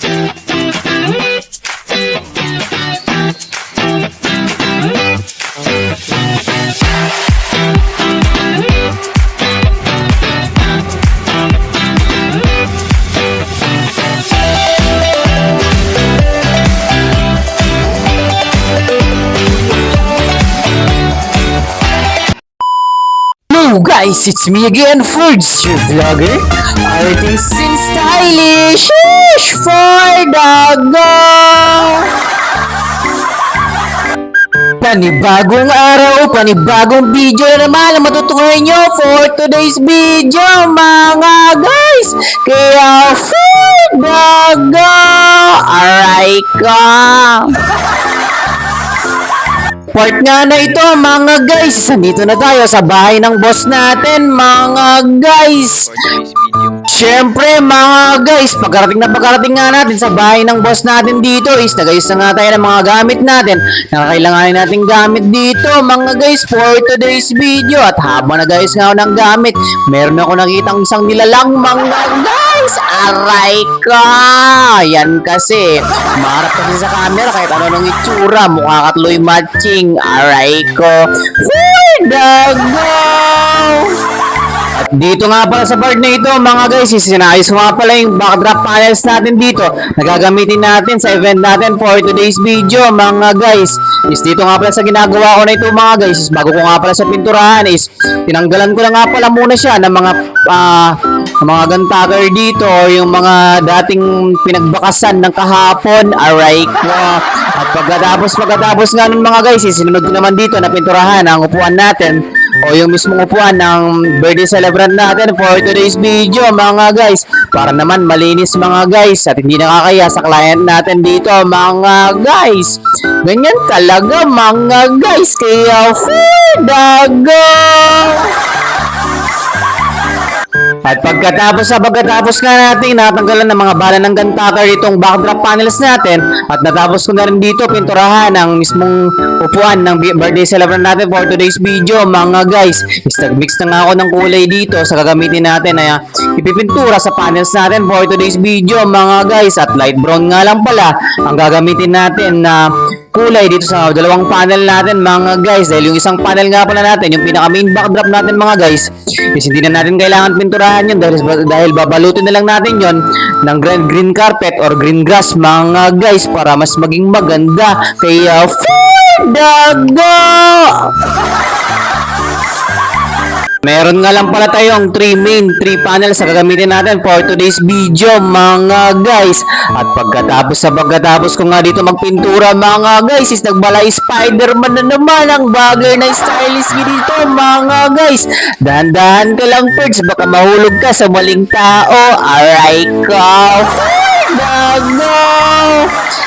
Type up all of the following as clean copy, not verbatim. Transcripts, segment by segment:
Hello guys, it's me again, Fords, your vlogger. Artist and stylish for the go! Panibagong araw, panibagong video na naman ang matutukoy nyo for today's video, mga guys. Kaya for the go! Alright ka! Part nga na ito, mga guys. Nandito na tayo sa bahay ng boss natin, mga guys. Siyempre, mga guys, pagkarating nga natin sa bahay ng boss natin dito is nagayos na nga tayo ng mga gamit natin na kailanganin natin gamit dito, mga guys, for today's video. At habang nagayos nga ako ng gamit, meron ako nakitang isang nilalang, mga guys. Aray ka! Yan kasi, maharap kasi sa camera kahit ano nang itsura, mukha katloy matching. Aray ko, for the go! At dito nga pala sa part na ito, mga guys, sinayos ko nga pala yung backdrop panels natin dito na gagamitin natin sa event natin for today's video, mga guys. Is dito nga pala sa ginagawa ko na ito, mga guys, is bago ko nga pala sa pinturahan is tinanggalan ko na nga pala muna siya ng mga guntucker dito or yung mga dating pinagbakasan ng kahapon. Aray ko. At pagkatapos nga nun, mga guys, sinunod ko naman dito na pinturahan ang upuan natin o yung mismong upuan ng birthday celebrant natin for today's video, mga guys, para naman malinis, mga guys, at hindi nakakaya sa client natin dito, mga guys. Ganyan talaga, mga guys, kaya for the go! At pagkatapos nga natin natanggalan ng mga bala ng guntucker itong backdrop panels natin at natapos ko na rin dito pinturahan ang mismong upuan ng birthday celebrant natin for today's video, mga guys. Nag-mix na nga ako ng kulay dito sa gagamitin natin na ipipintura sa panels natin for today's video, mga guys. At light brown nga lang pala ang gagamitin natin na kulay dito sa dalawang panel natin, mga guys. Dahil yung isang panel nga pala natin, yung pinaka main backdrop natin, mga guys, is hindi na natin kailangan pinturahan yun dahil babalutin na lang natin yon ng green carpet or green grass, mga guys, para mas maging maganda. Kaya for the go! Meron nga lang pala tayong 3 panels sa gagamitin natin for today's video, mga guys. At pagkatapos ko nga dito magpintura, mga guys, is nagbalay Spider-Man na naman ang bagay na stylish dito, mga guys. Dahan-dahan ka lang, Perch, baka mahulog ka sa maling tao. Aray ka, go!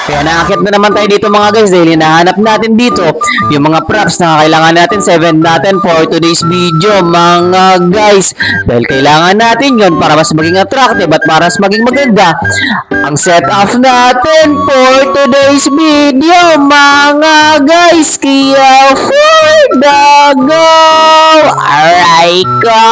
Kaya naakit na naman tayo dito, mga guys, dahil hinahanap natin dito yung mga props na kailangan natin sa event natin for today's video, mga guys. Dahil kailangan natin yon para mas maging attractive at para mas maging maganda ang setup natin for today's video, mga guys. Kaya for the go! Alright ka!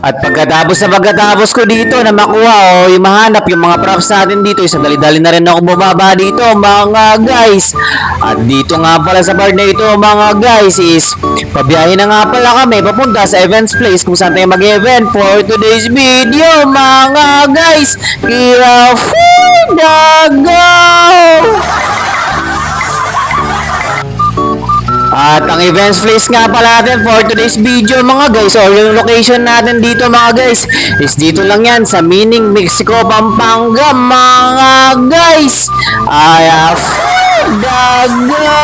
At pagkatapos ko dito na makuha o yung mahanap yung mga props natin dito, isang dali-dali na rin ako bumaba dito, mga guys. At dito nga pala sa part na ito, mga guys, is pabiyahin na nga pala kami papunta sa events place kung saan tayo mag-event for today's video, mga guys. Kaya for the go! At ang events place nga pala natin for today's video, mga guys, or yung location natin dito, mga guys, is dito lang yan sa Mining, Mexico, Pampanga, mga guys. For the go!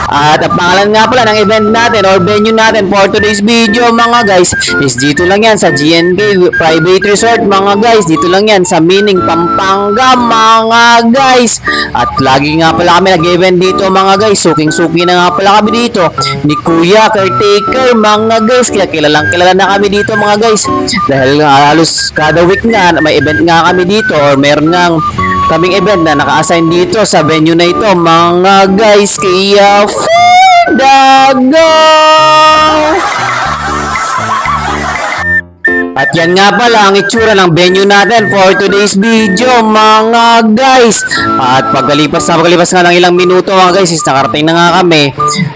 At ang pangalan nga pala ng event natin or venue natin for today's video, mga guys, is dito lang yan sa GNK Private Resort, mga guys. Dito lang yan sa Mining, Pampanga, mga guys. At lagi nga pala kami nag-event dito, mga guys. Suking-suki na nga pala kami dito ni Kuya Caretaker, mga guys. Kaya kilala na kami dito, mga guys. Dahil halos kada week nga may event nga kami dito or meron nga kaming event na naka-assign dito sa venue na ito, mga guys. Kaya for the go! At yan nga pala ang itsura ng venue natin for today's video mga guys. At pagkalipas nga ng ilang minuto mga guys is nakarating na nga kami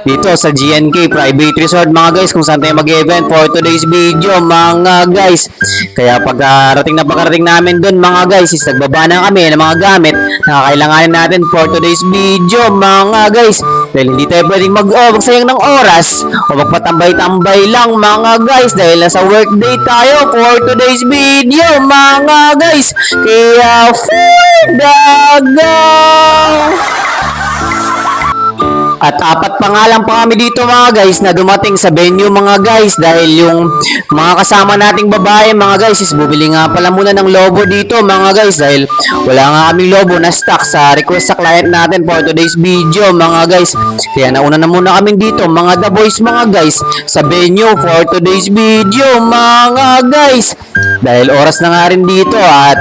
dito sa GNK Private Resort mga guys kung saan tayo mag-event for today's video mga guys. Kaya pagkarating namin dun mga guys is nagbaba na kami ng mga gamit na kakailanganin natin for today's video mga guys. Dahil hindi tayo pwedeng magsayang ng oras o magpatambay-tambay lang mga guys dahil nasa workday tayo for today's video mga guys. Kaya for the go! At apat pa nga lang pa kami dito mga guys na dumating sa venue mga guys dahil yung mga kasama nating babae mga guys is bumili nga pala muna ng lobo dito mga guys dahil wala nga kaming lobo na stock sa request sa client natin for today's video mga guys. Kaya nauna na muna kami dito mga The Boys mga guys sa venue for today's video mga guys. Dahil oras na nga rin dito at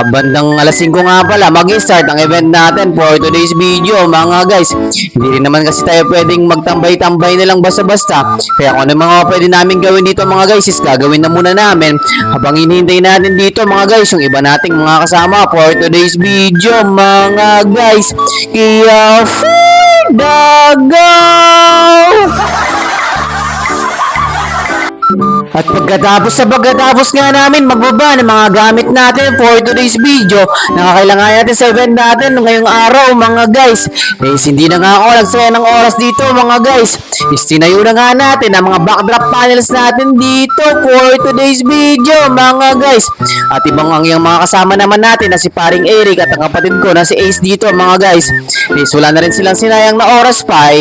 bandang alas 5 nga pala mag-start ang event natin for today's video mga guys. Hindi rin naman kasi tayo pwedeng magtambay-tambay na lang basta-basta. Kaya kung ano mga pwede namin gawin dito mga guys is gagawin na muna namin habang hinihintay natin dito mga guys yung iba nating mga kasama for today's video mga guys. Kaya for the go! At pagkatapos nga namin magbaba ng mga gamit natin for today's video na kakailangan natin sa event natin ngayong araw mga guys. Hindi na nga ako nagsaya ng oras dito mga guys. Tinayo na nga natin ang mga backdrop panels natin dito for today's video mga guys. At ibang ang yung mga kasama naman natin na si paring Eric at ang kapatid ko na si Ace dito mga guys. Wala na rin silang sinayang na oras pa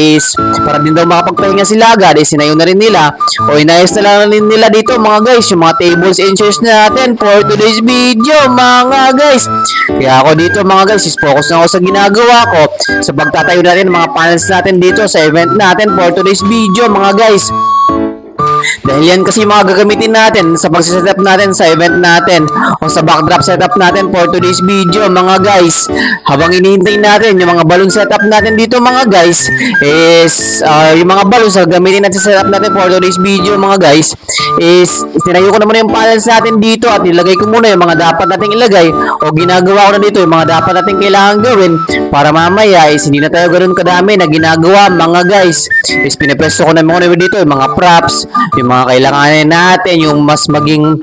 para din daw makapagpahinga sila agad. Sinayo na rin nila o inayos na lang rin nila dito mga guys yung mga tables and chairs natin for today's video mga guys. Kaya ako dito mga guys is focus na ako sa ginagawa ko sa pagtatayo natin ng mga panels natin dito sa event natin for today's video mga guys. Dahil yan kasi mga gagamitin natin sa pagsiset natin sa event natin o sa backdrop setup natin for today's video mga guys. Habang inihintay natin yung mga balloon setup natin dito mga guys is yung mga balloons na gamitin natin sa setup natin for today's video mga guys is tinayo ko naman yung panels natin dito at nilagay ko muna yung mga dapat nating ilagay o ginagawa ko na dito yung mga dapat nating kailangan gawin para mamaya is hindi na tayo ganoon kadami na ginagawa mga guys. Is pinipresto ko na muna dito yung mga props, yung mga kailanganin natin, yung mas maging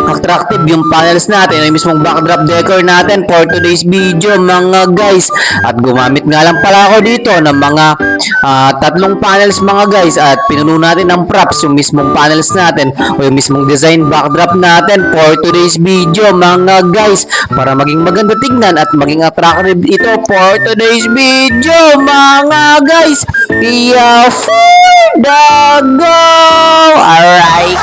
attractive yung panels natin, yung mismong backdrop decor natin for today's video mga guys. At gumamit nga lang pala ako dito ng mga tatlong panels mga guys at pinuno natin ng props yung mismong panels natin o yung mismong design backdrop natin for today's video mga guys para maging maganda tignan at maging attractive ito for today's video mga guys. Kaya for the go! Alright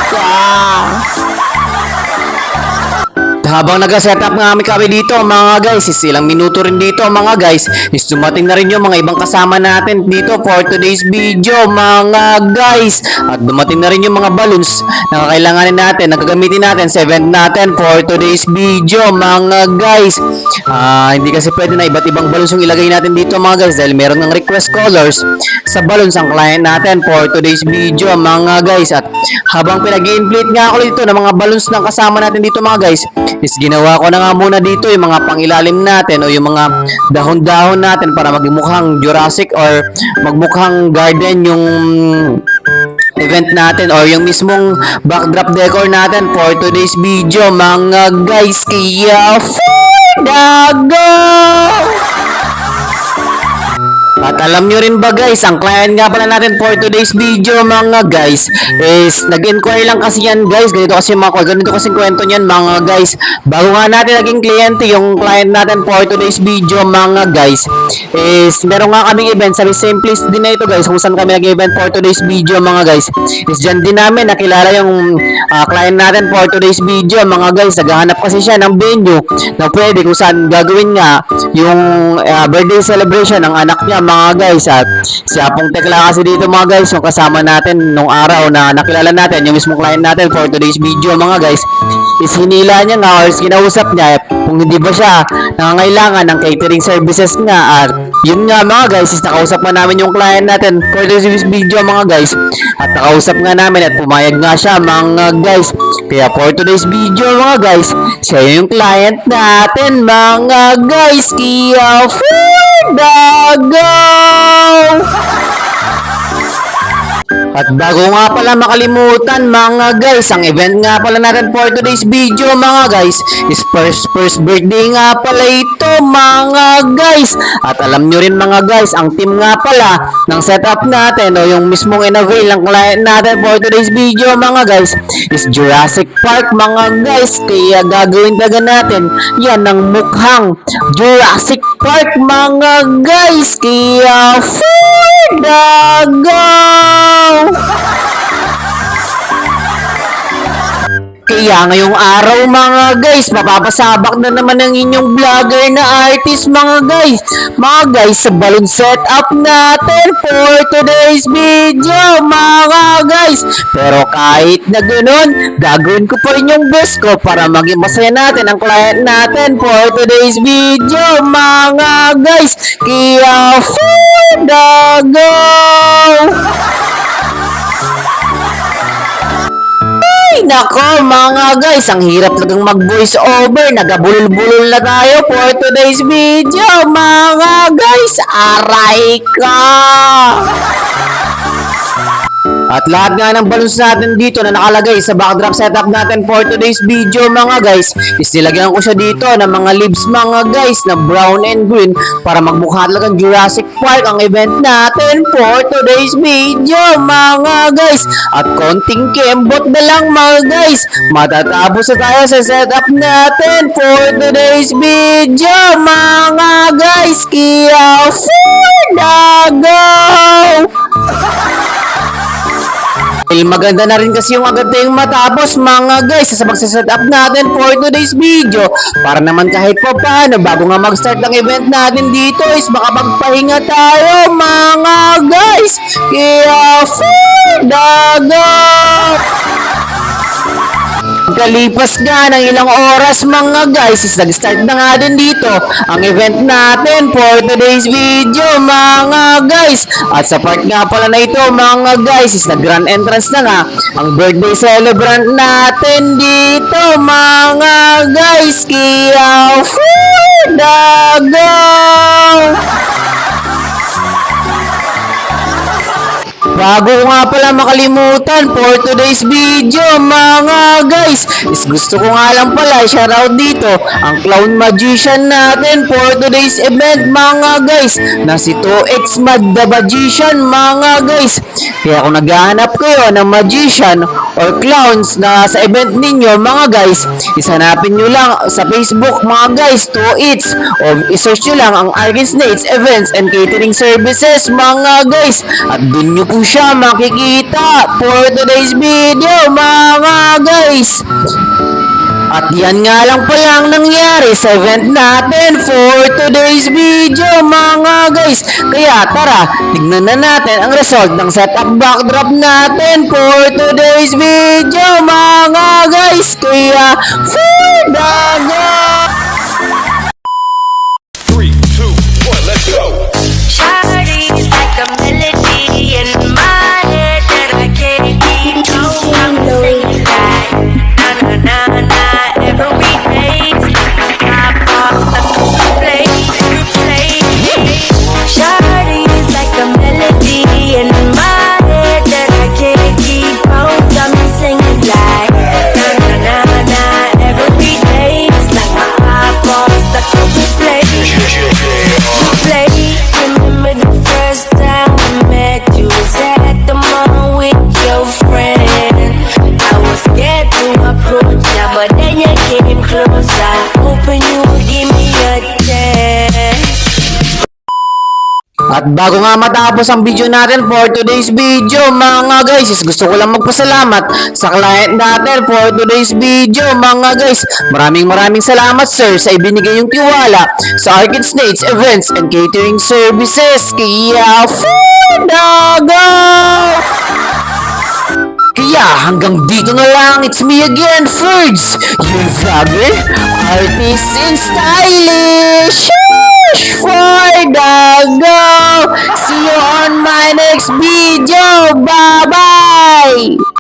habang nag-setup nga kami dito mga guys is ilang minuto rin dito mga guys is dumating na rin yung mga ibang kasama natin dito for today's video mga guys. At dumating na rin yung mga balloons na kakailanganin natin na gagamitin natin sa event natin for today's video mga guys. Hindi kasi pwede na iba't ibang balloons yung ilagay natin dito mga guys dahil meron ng request colors sa balloons ang client natin for today's video mga guys. At habang pinag-i-inflate nga ako dito ng mga balloons ng kasama natin dito mga guys is ginawa ko na nga muna dito yung mga pangilalim natin o yung mga dahon-dahon natin para magmukhang Jurassic or magmukhang garden yung event natin or yung mismong backdrop decor natin for today's video mga guys. Kaya for the go! At alam nyo rin ba guys, ang client nga pala natin for today's video mga guys is nag-inquire lang kasi yan guys. Ganito kasi kwento niyan mga guys. Bago nga natin naging kliyente yung client natin for today's video mga guys is meron nga kaming event sa same place din na ito guys kung saan kami nag-event for today's video mga guys. Is dyan din namin nakilala yung client natin for today's video mga guys. Naghahanap kasi siya ng venue na pwede kung saan gagawin nga yung birthday celebration ng anak niya mga guys. At siya pong tekla kasi dito mga guys yung kasama natin nung araw na nakilala natin yung mismong client natin for today's video mga guys. is hinila niya nga or kinausap niya kung hindi ba siya nangangailangan ng catering services nga. At yun nga mga guys, is nakausap nga namin yung client natin for this video mga guys, at nakausap nga namin at pumayag nga siya mga guys. Kaya for today's video mga guys, siya yung client natin mga guys. Kaya for the go! At bago nga pala makalimutan mga guys, ang event nga pala natin for today's video mga guys is first birthday nga pala ito mga guys. At alam nyo rin mga guys, ang team nga pala ng setup natin o yung mismong in-avail ng client natin for today's video mga guys is Jurassic Park mga guys. Kaya gagawin talaga natin yan ng mukhang Jurassic Park mga guys. Kaya for the go! Kaya ngayong araw mga guys, mapapasabak na naman ang inyong vlogger na artist mga guys. Mga guys, sa balloon setup natin for today's video mga guys. Pero kahit na ganun, gagawin ko pa rin yung best ko para maging masaya natin ang client natin for today's video mga guys. Kaya for the go! Nako mga guys, ang hirap talagang mag voice over. Nagabulol-bulol na tayo for today's video mga guys. Aray ka! At lahat nga ng balloons natin dito na nakalagay sa backdrop setup natin for today's video mga guys is nilagyan ko siya dito ng mga leaves mga guys na brown and green para magmukha talagang Jurassic Park ang event natin for today's video mga guys. At konting kembot na lang mga guys, matatapos na tayo sa setup natin for today's video mga guys. Kaya for the go! Maganda na rin kasi yung agad tayong matapos mga guys sa magsaset-up natin for today's video para naman kahit pa paano bago nga mag-start ng event natin dito is makapagpahinga tayo mga guys. Kaya for the go! Kalipas nga ng ilang oras mga guys is nag-start na nga din dito ang event natin for today's video mga guys. At sa part nga pala na ito mga guys is nag-grand entrance na nga ang birthday celebrant natin dito mga guys. Kaya for the go! Bago nga pala makalimutan for today's video mga guys is gusto ko nga lang pala shoutout dito ang clown magician natin for today's event mga guys na si 2X Mad the Magician mga guys. Kaya kung naghahanap kayo ng magician or clowns na sa event ninyo mga guys, isanapin nyo lang sa Facebook mga guys 2X o isearch nyo lang ang Arkin Snates Events and Catering Services mga guys at dun nyo po siya makikita for today's video mga guys. At yan nga lang pala ang nangyari sa event natin for today's video mga guys. Kaya tara, tignan na natin ang result ng setup backdrop natin for today's video mga guys. Kaya for the go! 3, 2, 1, let's go! Shawty's like a melody in my head that I can't keep no. I'm singing like na na na na every day. Pop off the play. Shawty's like a melody in my head that I can't keep on. I'm singing like na na na na every day. It's like my pop off the play. Play. Remember the first time we met? You was at the mall with your friend. I was scared to approach ya, but then you came closer. Hoping you would give me a chance. At bago nga matapos ang video natin for today's video mga guys is gusto ko lang magpasalamat sa client natin for today's video mga guys. Maraming salamat sir sa ibinigay yung tiwala sa Arkin Snates Events and Catering Services. Kaya for the go! Kaya hanggang dito na lang, it's me again, Ferds, your vlogger, artist, and stylish! Shush! For the go! See you on my next video! Bye-bye!